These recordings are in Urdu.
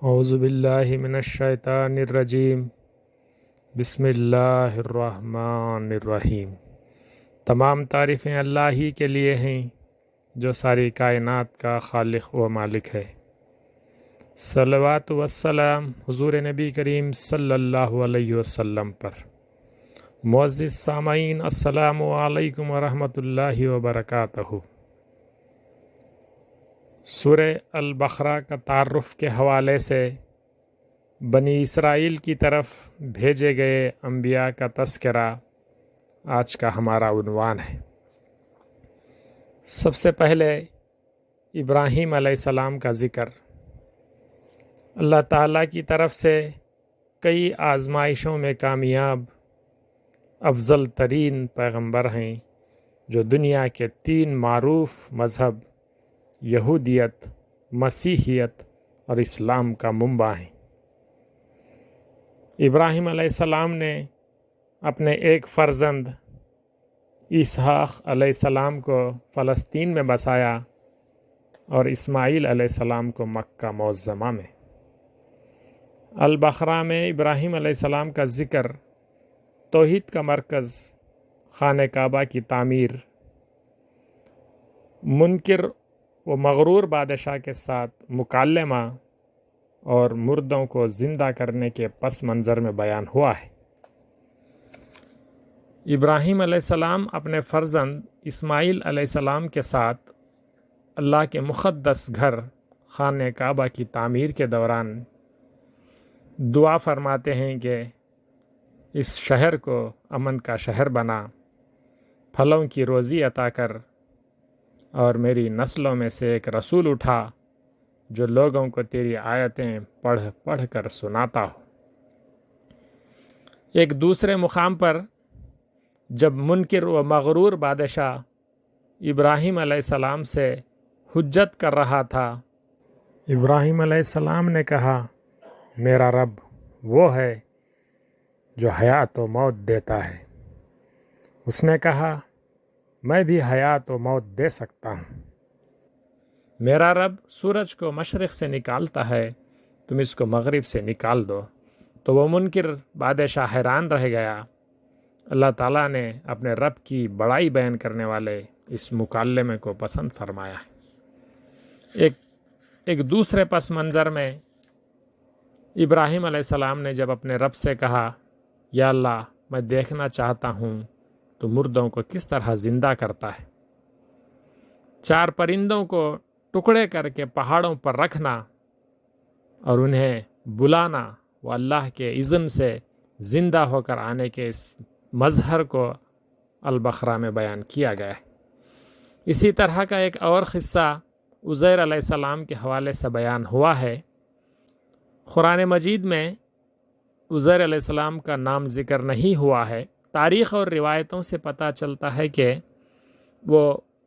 اعوذ باللہ من الشیطان الرجیم بسم اللہ الرحمن الرحیم۔ تمام تعریفیں اللہ ہی کے لیے ہیں جو ساری کائنات کا خالق و مالک ہے۔ صلوات و السلام حضور نبی کریم صلی اللہ علیہ وسلم پر۔ معزز سامعین، السلام علیکم ورحمۃ اللہ وبرکاتہ۔ سورہ البقرہ کا تعارف کے حوالے سے بنی اسرائیل کی طرف بھیجے گئے انبیاء کا تذکرہ آج کا ہمارا عنوان ہے۔ سب سے پہلے ابراہیم علیہ السلام کا ذکر۔ اللہ تعالیٰ کی طرف سے کئی آزمائشوں میں کامیاب افضل ترین پیغمبر ہیں جو دنیا کے 3 معروف مذہب یہودیت، مسیحیت اور اسلام کا منبع ہیں۔ ابراہیم علیہ السلام نے اپنے ایک فرزند اسحاق علیہ السلام کو فلسطین میں بسایا اور اسماعیل علیہ السلام کو مکہ معظمہ میں۔ البقرہ میں ابراہیم علیہ السلام کا ذکر توحید کا مرکز خانہ کعبہ کی تعمیر، منکر و مغرور بادشاہ کے ساتھ مکالمہ اور مردوں کو زندہ کرنے کے پس منظر میں بیان ہوا ہے۔ ابراہیم علیہ السلام اپنے فرزند اسماعیل علیہ السلام کے ساتھ اللہ کے مقدس گھر خانہ کعبہ کی تعمیر کے دوران دعا فرماتے ہیں کہ اس شہر کو امن کا شہر بنا، پھلوں کی روزی عطا کر، اور میری نسلوں میں سے ایک رسول اٹھا جو لوگوں کو تیری آیتیں پڑھ پڑھ کر سناتا ہو۔ ایک دوسرے مقام پر جب منکر و مغرور بادشاہ ابراہیم علیہ السلام سے حجت کر رہا تھا، ابراہیم علیہ السلام نے کہا، میرا رب وہ ہے جو حیات و موت دیتا ہے۔ اس نے کہا، میں بھی حیات و موت دے سکتا ہوں۔ میرا رب سورج کو مشرق سے نکالتا ہے، تم اس کو مغرب سے نکال دو۔ تو وہ منکر بادشاہ حیران رہ گیا۔ اللہ تعالیٰ نے اپنے رب کی بڑائی بیان کرنے والے اس مکالمے کو پسند فرمایا ہے۔ ایک دوسرے پس منظر میں ابراہیم علیہ السلام نے جب اپنے رب سے کہا، یا اللہ، میں دیکھنا چاہتا ہوں تو مردوں کو کس طرح زندہ کرتا ہے۔ 4 پرندوں کو ٹکڑے کر کے پہاڑوں پر رکھنا اور انہیں بلانا، وہ اللہ کے اذن سے زندہ ہو کر آنے کے اس مظہر کو البقرہ میں بیان کیا گیا ہے۔ اسی طرح کا ایک اور قصہ عزیر علیہ السلام کے حوالے سے بیان ہوا ہے۔ قرآن مجید میں عزیر علیہ السلام کا نام ذکر نہیں ہوا ہے۔ تاریخ اور روایتوں سے پتہ چلتا ہے کہ وہ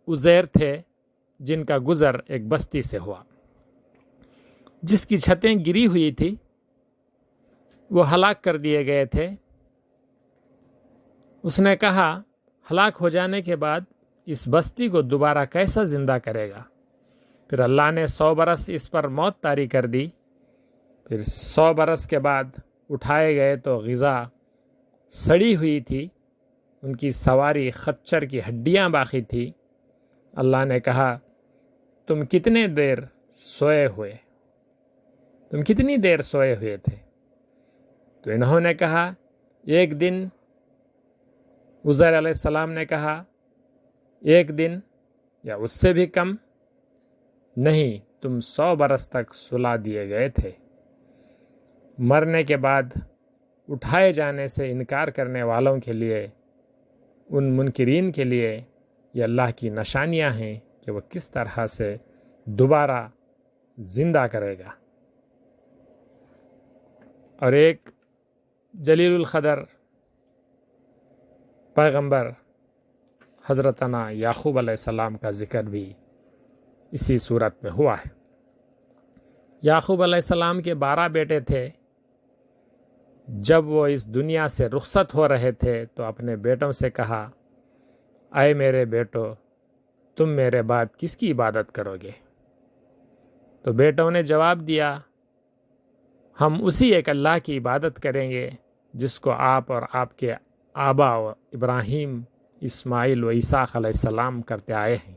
عزیر تھے جن کا گزر ایک بستی سے ہوا، جس کی چھتیں گری ہوئی تھی، وہ ہلاک کر دیے گئے تھے۔ اس نے کہا، ہلاک ہو جانے کے بعد اس بستی کو دوبارہ کیسا زندہ کرے گا؟ پھر اللہ نے 100 برس اس پر موت طاری کر دی۔ پھر 100 برس کے بعد اٹھائے گئے تو غذا سڑی ہوئی تھی، ان کی سواری خچر کی ہڈیاں باقی تھی۔ اللہ نے کہا، تم کتنی دیر سوئے تھے؟ تو انہوں نے کہا، 1 دن۔ عزیر علیہ السلام نے کہا، 1 دن یا اس سے بھی کم نہیں، تم 100 برس تک سلا دیے گئے تھے۔ مرنے کے بعد اٹھائے جانے سے انکار کرنے والوں کے لیے، ان منکرین کے لیے یہ اللہ کی نشانیاں ہیں کہ وہ کس طرح سے دوبارہ زندہ کرے گا۔ اور ایک جلیل القدر پیغمبر حضرتنا یعقوب علیہ السلام کا ذکر بھی اسی صورت میں ہوا ہے۔ یعقوب علیہ السلام کے 12 بیٹے تھے۔ جب وہ اس دنیا سے رخصت ہو رہے تھے تو اپنے بیٹوں سے کہا، اے میرے بیٹو، تم میرے بعد کس کی عبادت کرو گے؟ تو بیٹوں نے جواب دیا، ہم اسی ایک اللہ کی عبادت کریں گے جس کو آپ اور آپ کے آبا و ابراہیم، اسماعیل و اسحاق علیہ السلام کرتے آئے ہیں۔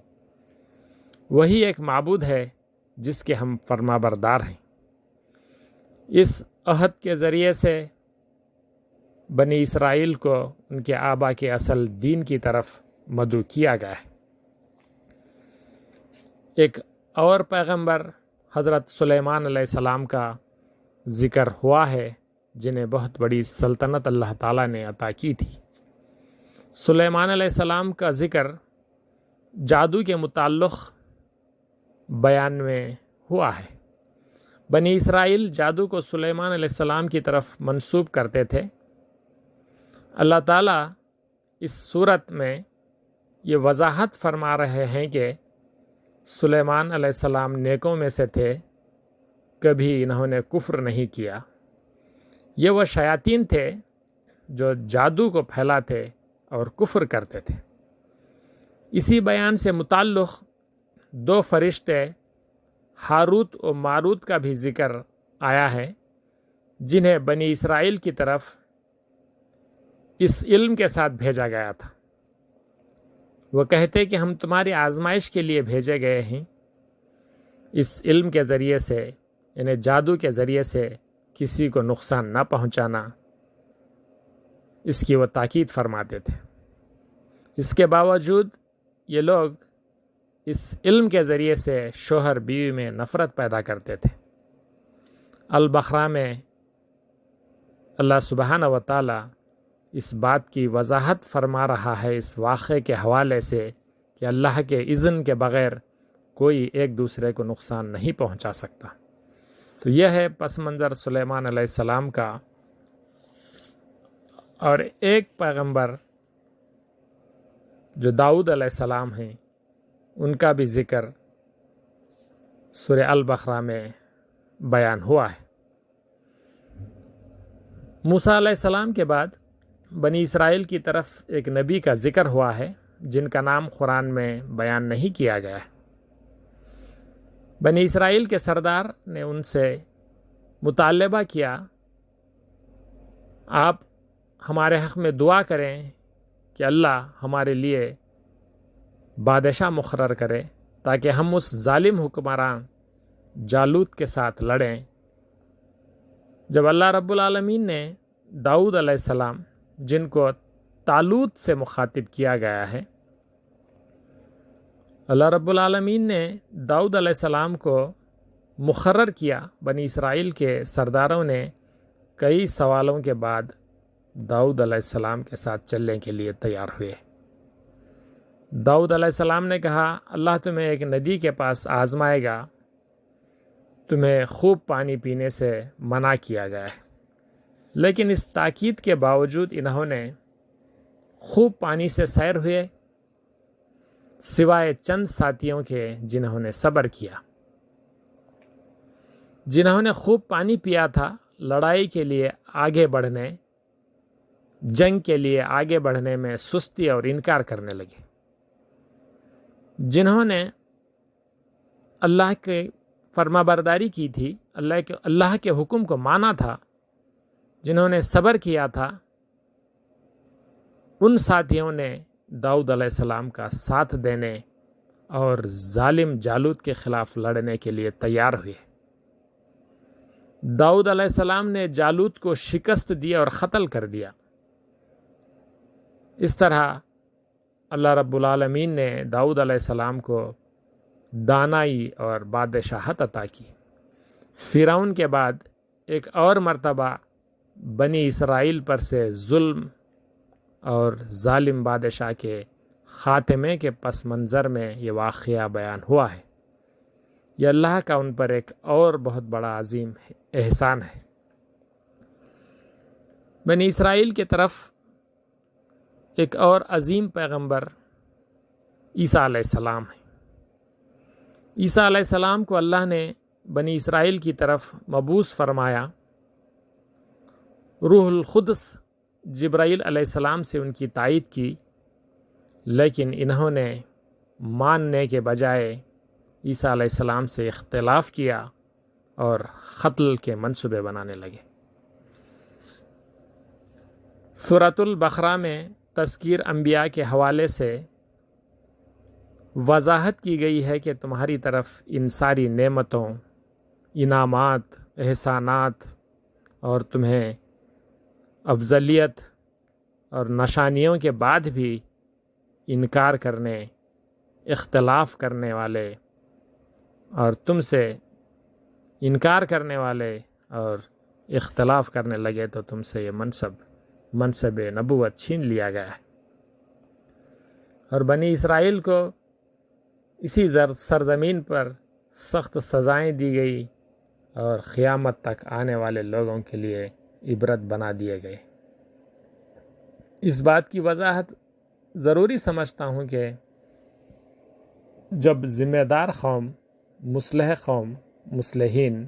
وہی ایک معبود ہے جس کے ہم فرما بردار ہیں۔ اس عہد کے ذریعے سے بنی اسرائیل کو ان کے آبا کے اصل دین کی طرف مدعو کیا گیا ہے۔ ایک اور پیغمبر حضرت سلیمان علیہ السلام کا ذکر ہوا ہے، جنہیں بہت بڑی سلطنت اللہ تعالیٰ نے عطا کی تھی۔ سلیمان علیہ السلام کا ذکر جادو کے متعلق بیان میں ہوا ہے۔ بنی اسرائیل جادو کو سلیمان علیہ السلام کی طرف منسوب کرتے تھے۔ اللہ تعالیٰ اس صورت میں یہ وضاحت فرما رہے ہیں کہ سلیمان علیہ السلام نیکوں میں سے تھے، کبھی انہوں نے کفر نہیں کیا۔ یہ وہ شیاطین تھے جو جادو کو پھیلاتے اور کفر کرتے تھے۔ اسی بیان سے متعلق دو فرشتے ہاروت و ماروت کا بھی ذکر آیا ہے، جنہیں بنی اسرائیل کی طرف اس علم کے ساتھ بھیجا گیا تھا۔ وہ کہتے کہ ہم تمہاری آزمائش کے لیے بھیجے گئے ہیں، اس علم کے ذریعے سے، یعنی جادو کے ذریعے سے کسی کو نقصان نہ پہنچانا، اس کی وہ تاکید فرماتے تھے۔ اس کے باوجود یہ لوگ اس علم کے ذریعے سے شوہر بیوی میں نفرت پیدا کرتے تھے۔ البقرہ میں اللہ سبحانہ و تعالی اس بات کی وضاحت فرما رہا ہے اس واقعے کے حوالے سے کہ اللہ کے اذن کے بغیر کوئی ایک دوسرے کو نقصان نہیں پہنچا سکتا۔ تو یہ ہے پس منظر سلیمان علیہ السلام کا۔ اور ایک پیغمبر جو داؤد علیہ السلام ہیں، ان کا بھی ذکر سورہ البقرہ میں بیان ہوا ہے۔ موسیٰ علیہ السلام کے بعد بنی اسرائیل کی طرف ایک نبی کا ذکر ہوا ہے، جن کا نام قرآن میں بیان نہیں کیا گیا ہے۔ بنی اسرائیل کے سردار نے ان سے مطالبہ کیا، آپ ہمارے حق میں دعا کریں کہ اللہ ہمارے لیے بادشاہ مقرر کرے تاکہ ہم اس ظالم حکمران جالوت کے ساتھ لڑیں۔ جب اللہ رب العالمین نے داؤد علیہ السلام، جن کو طالوت سے مخاطب کیا گیا ہے، اللہ رب العالمین نے داؤد علیہ السلام کو مقرر کیا، بنی اسرائیل کے سرداروں نے کئی سوالوں کے بعد داؤد علیہ السلام کے ساتھ چلنے کے لیے تیار ہوئے۔ داؤد علیہ السلام نے کہا، اللہ تمہیں ایک ندی کے پاس آزمائے گا، تمہیں خوب پانی پینے سے منع کیا گیا ہے۔ لیکن اس تاکید کے باوجود انہوں نے خوب پانی سے سیر ہوئے، سوائے چند ساتھیوں کے جنہوں نے صبر کیا۔ جنہوں نے خوب پانی پیا تھا، لڑائی کے لیے آگے بڑھنے، جنگ کے لیے آگے بڑھنے میں سستی اور انکار کرنے لگے۔ جنہوں نے اللہ کے فرما برداری کی تھی، اللہ کے حکم کو مانا تھا، جنہوں نے صبر کیا تھا، ان ساتھیوں نے داؤد علیہ السلام کا ساتھ دینے اور ظالم جالوت کے خلاف لڑنے کے لیے تیار ہوئے۔ داؤد علیہ السلام نے جالوت کو شکست دی اور قتل کر دیا۔ اس طرح اللہ رب العالمین نے داؤد علیہ السلام کو دانائی اور بادشاہت عطا کی۔ فرعون کے بعد ایک اور مرتبہ بنی اسرائیل پر سے ظلم اور ظالم بادشاہ کے خاتمے کے پس منظر میں یہ واقعہ بیان ہوا ہے۔ یہ اللہ کا ان پر ایک اور بہت بڑا عظیم احسان ہے۔ بنی اسرائیل کی طرف ایک اور عظیم پیغمبر عیسیٰ علیہ السلام ہے۔ عیسیٰ علیہ السلام کو اللہ نے بنی اسرائیل کی طرف مبعوث فرمایا۔ روح القدس جبرائیل علیہ السلام سے ان کی تائید کی، لیکن انہوں نے ماننے کے بجائے عیسیٰ علیہ السلام سے اختلاف کیا اور قتل کے منصوبے بنانے لگے۔ سورۃ البقرہ میں تذکیر انبیاء کے حوالے سے وضاحت کی گئی ہے کہ تمہاری طرف ان ساری نعمتوں، انعامات، احسانات اور تمہیں افضلیت اور نشانیوں کے بعد بھی انکار کرنے، اختلاف کرنے والے اور تم سے انکار کرنے والے اور اختلاف کرنے لگے تو تم سے یہ منصب نبوت چھین لیا گیا ہے۔ اور بنی اسرائیل کو اسی سرزمین پر سخت سزائیں دی گئی اور قیامت تک آنے والے لوگوں کے لیے عبرت بنا دیے گئے۔ اس بات کی وضاحت ضروری سمجھتا ہوں کہ جب ذمہ دار قوم، مصلح قوم، مصلحین،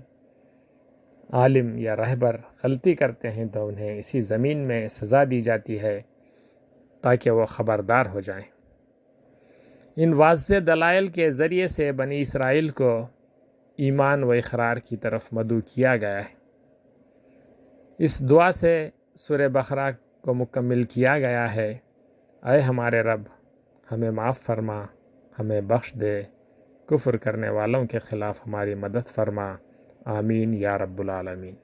عالم یا رہبر غلطی کرتے ہیں تو انہیں اسی زمین میں سزا دی جاتی ہے تاکہ وہ خبردار ہو جائیں۔ ان واضح دلائل کے ذریعے سے بنی اسرائیل کو ایمان و اقرار کی طرف مدعو کیا گیا ہے۔ اس دعا سے سورہ بقرہ کو مکمل کیا گیا ہے: اے ہمارے رب، ہمیں معاف فرما، ہمیں بخش دے، کفر کرنے والوں کے خلاف ہماری مدد فرما، آمین یا رب العالمین۔